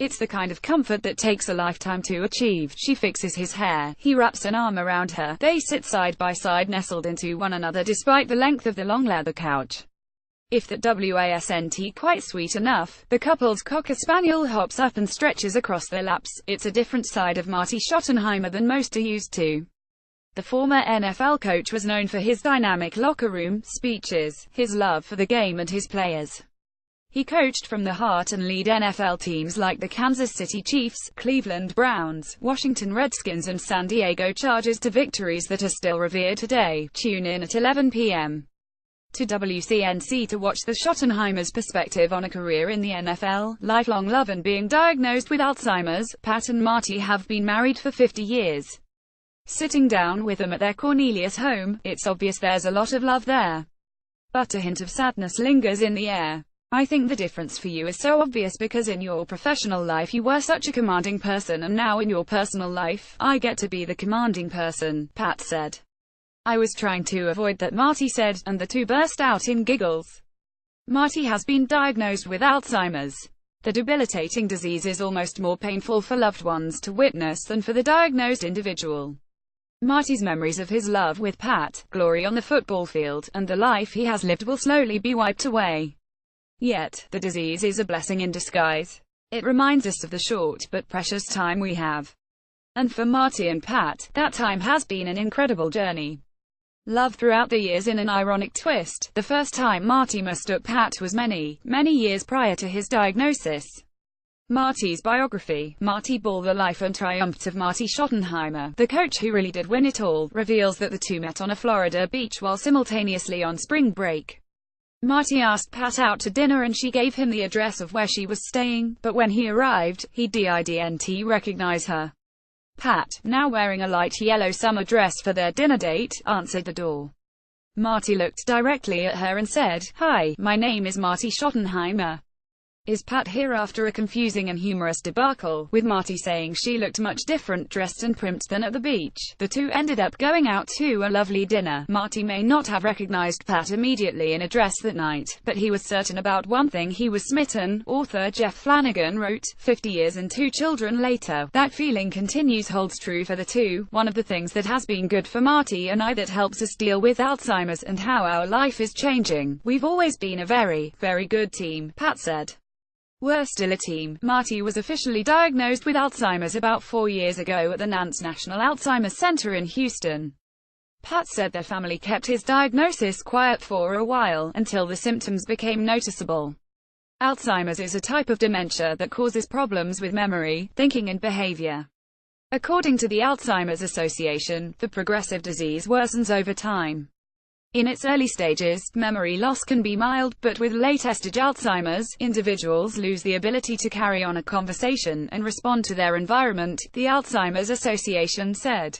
It's the kind of comfort that takes a lifetime to achieve. She fixes his hair. He wraps an arm around her. They sit side by side, nestled into one another despite the length of the long leather couch. If that wasn't quite sweet enough, the couple's Cocker Spaniel hops up and stretches across their laps. It's a different side of Marty Schottenheimer than most are used to. The former NFL coach was known for his dynamic locker room speeches, his love for the game and his players. He coached from the heart and led NFL teams like the Kansas City Chiefs, Cleveland Browns, Washington Redskins and San Diego Chargers to victories that are still revered today. Tune in at 11 p.m. to WCNC to watch the Schottenheimers' perspective on a career in the NFL, lifelong love and being diagnosed with Alzheimer's. Pat and Marty have been married for 50 years. Sitting down with them at their Cornelius home, it's obvious there's a lot of love there. But a hint of sadness lingers in the air. I think the difference for you is so obvious because in your professional life you were such a commanding person and now in your personal life, I get to be the commanding person, Pat said. I was trying to avoid that, Marty said, and the two burst out in giggles. Marty has been diagnosed with Alzheimer's. The debilitating disease is almost more painful for loved ones to witness than for the diagnosed individual. Marty's memories of his love with Pat, glory on the football field, and the life he has lived will slowly be wiped away. Yet, the disease is a blessing in disguise. It reminds us of the short but precious time we have. And for Marty and Pat, that time has been an incredible journey. Love throughout the years in an ironic twist. The first time Marty mistook Pat was many years prior to his diagnosis. Marty's biography, Marty Ball: The Life and Triumphs of Marty Schottenheimer, the coach who really did win it all, reveals that the two met on a Florida beach while simultaneously on spring break. Marty asked Pat out to dinner and she gave him the address of where she was staying, but when he arrived, he didn't recognize her. Pat, now wearing a light yellow summer dress for their dinner date, answered the door. Marty looked directly at her and said, "Hi, my name is Marty Schottenheimer. Is Pat here?" After a confusing and humorous debacle, with Marty saying she looked much different dressed and primped than at the beach, the two ended up going out to a lovely dinner. Marty may not have recognized Pat immediately in a dress that night, but he was certain about one thing: he was smitten. Author Jeff Flanagan wrote, 50 years and 2 children later, that feeling continues holds true for the two. One of the things that has been good for Marty and I that helps us deal with Alzheimer's and how our life is changing. We've always been a very good team, Pat said. We're still a team. Marty was officially diagnosed with Alzheimer's about 4 years ago at the Nance National Alzheimer's Center in Houston. Pat said their family kept his diagnosis quiet for a while, until the symptoms became noticeable. Alzheimer's is a type of dementia that causes problems with memory, thinking and behavior. According to the Alzheimer's Association, the progressive disease worsens over time. In its early stages, memory loss can be mild, but with late-stage Alzheimer's, individuals lose the ability to carry on a conversation and respond to their environment, the Alzheimer's Association said.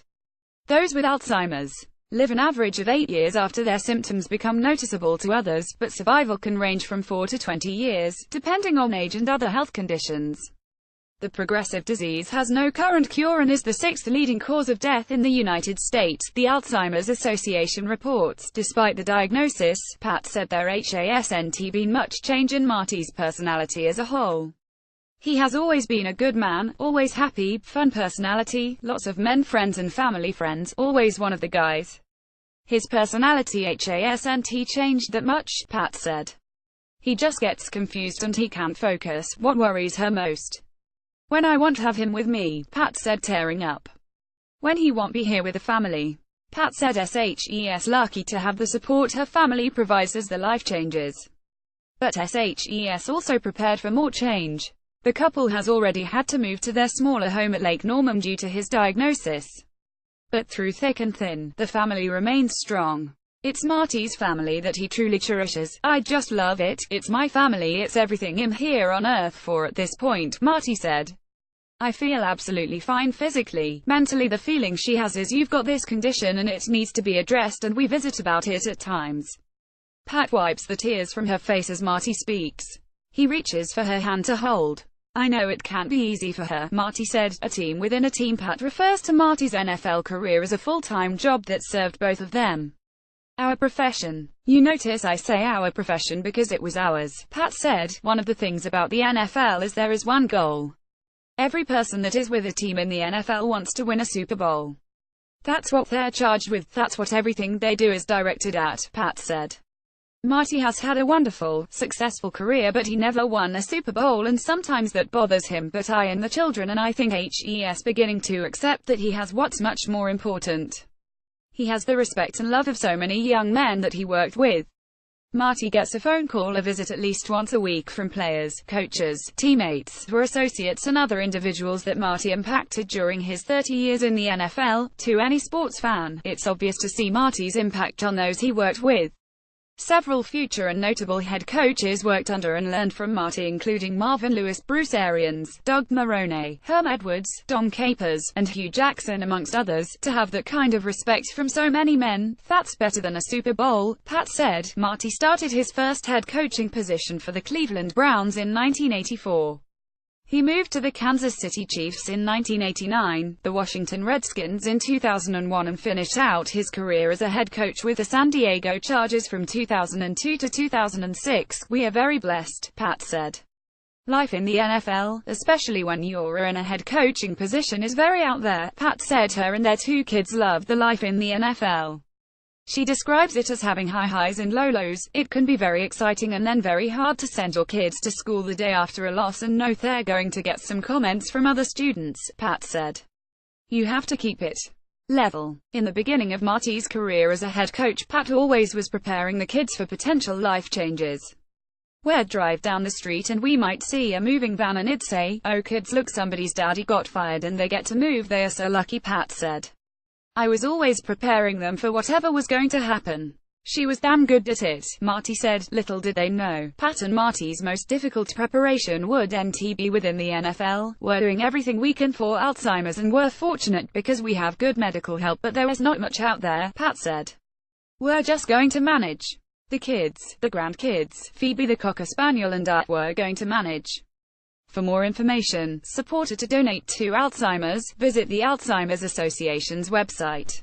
Those with Alzheimer's live an average of 8 years after their symptoms become noticeable to others, but survival can range from 4 to 20 years, depending on age and other health conditions. The progressive disease has no current cure and is the 6th leading cause of death in the United States, the Alzheimer's Association reports. Despite the diagnosis, Pat said there hasn't been much change in Marty's personality as a whole. He has always been a good man, always happy, fun personality, lots of men friends and family friends, always one of the guys. His personality hasn't changed that much, Pat said. He just gets confused and he can't focus. What worries her most? When I want to have him with me, Pat said, tearing up. When he won't be here with the family. Pat said she's lucky to have the support her family provides as their life changes. But she's also prepared for more change. The couple has already had to move to their smaller home at Lake Norman due to his diagnosis. But through thick and thin, the family remains strong. It's Marty's family that he truly cherishes. I just love it. It's my family, it's everything I'm here on earth for at this point, Marty said. I feel absolutely fine physically. Mentally, the feeling she has is you've got this condition and it needs to be addressed and we visit about it at times. Pat wipes the tears from her face as Marty speaks. He reaches for her hand to hold. I know it can't be easy for her, Marty said. A team within a team. Pat refers to Marty's NFL career as a full-time job that served both of them. Our profession. You notice I say our profession because it was ours, Pat said. One of the things about the NFL is there is one goal. Every person that is with a team in the NFL wants to win a Super Bowl. That's what they're charged with, that's what everything they do is directed at, Pat said. Marty has had a wonderful, successful career, but he never won a Super Bowl, and sometimes that bothers him, but I and the children and I think he's beginning to accept that he has what's much more important. He has the respect and love of so many young men that he worked with. Marty gets a phone call, a visit at least once a week from players, coaches, teammates, or associates and other individuals that Marty impacted during his 30 years in the NFL. To any sports fan, it's obvious to see Marty's impact on those he worked with. Several future and notable head coaches worked under and learned from Marty, including Marvin Lewis, Bruce Arians, Doug Marrone, Herm Edwards, Dom Capers, and Hugh Jackson, amongst others. To have that kind of respect from so many men, that's better than a Super Bowl, Pat said. Marty started his first head coaching position for the Cleveland Browns in 1984. He moved to the Kansas City Chiefs in 1989, the Washington Redskins in 2001, and finished out his career as a head coach with the San Diego Chargers from 2002 to 2006. We are very blessed, Pat said. Life in the NFL, especially when you're in a head coaching position, is very out there, Pat said. Her and their two kids love the life in the NFL. She describes it as having high highs and low lows. It can be very exciting and then very hard to send your kids to school the day after a loss and know they're going to get some comments from other students, Pat said. You have to keep it level. In the beginning of Marty's career as a head coach, Pat always was preparing the kids for potential life changes. We'd drive down the street and we might see a moving van and it'd say, "Oh kids, look, somebody's daddy got fired and they get to move, they are so lucky," Pat said. I was always preparing them for whatever was going to happen. She was damn good at it, Marty said. Little did they know, Pat and Marty's most difficult preparation would be within the NFL. We're doing everything we can for Alzheimer's and we're fortunate because we have good medical help, but there is not much out there, Pat said. We're just going to manage the kids, the grandkids, Phoebe the Cocker Spaniel, and we're going to manage. For more information, support or to donate to Alzheimer's, visit the Alzheimer's Association's website.